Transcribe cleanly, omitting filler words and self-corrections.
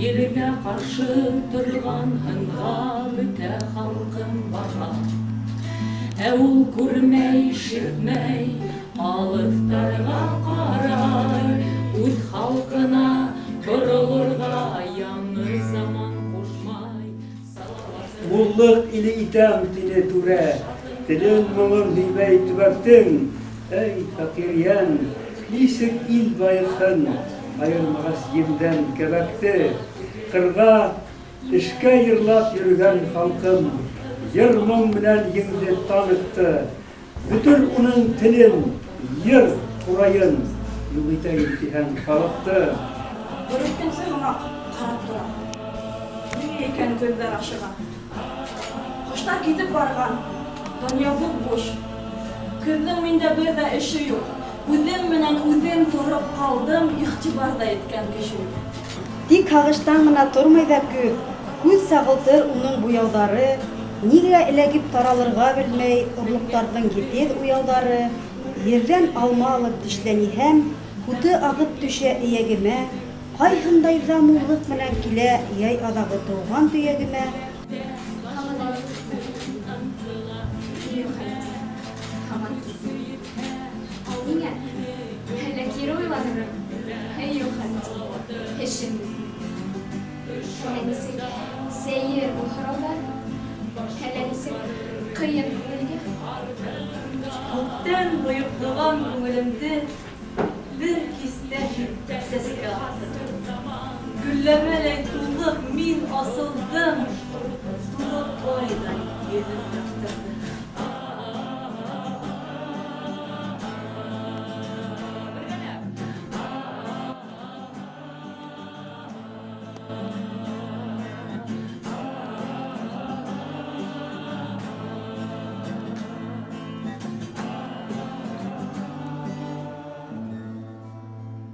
Еліне қаршы тұрған ханға бүте халқым бара. Әул көрмей, шертмей, алыфтарға қарай, үз халқына бұрылырға яңы заман қошмай. Мұллық илі итәм тіне түрә, тілін мұңын хейбәй түбәктің, әй фақириян, нисік ил байықын, айырмағас емден кәбәкті, қырға ішке йырлап йөргән халқым, йыр мұң менән еңді танықты, бүтін оның тілін, йыр құрайын, юғита ентиһән халықты. Бір өткенсі ғымақ қарап тұра. Не екен көздер ашыға. Қоштар кетіп барған, дүния бұп-бұш. Күздің менде бір де іші жоқ. Үзем менен үзем тұрып қалдым, ихтибарда еткен кеші. Тик һағыштан гына тормый ҙа күҙ сағылтыр уның буяуҙары, нигә эләгеп таралырға белмәй, орлоҡтарҙың етеҙ уяуҙары, ерҙән алма алып тешләниһәм, һуты ағып төшә эйәгемә, ҡайһындай замурлыҡ менән килә яй аҙағы тыуған төйәгемә. Ниңә? Әллә кире уйланырым? Юҡ, эшем. Әнисек, сәйер был һорауҙар. Әллә нисек ҡыйын күңелгә? Күптән бойоҡлаған күңелемде бер кистә сәскә атты. Гөлләмәләй тулып мин асылдым, тулып айдай елем яҡтырды.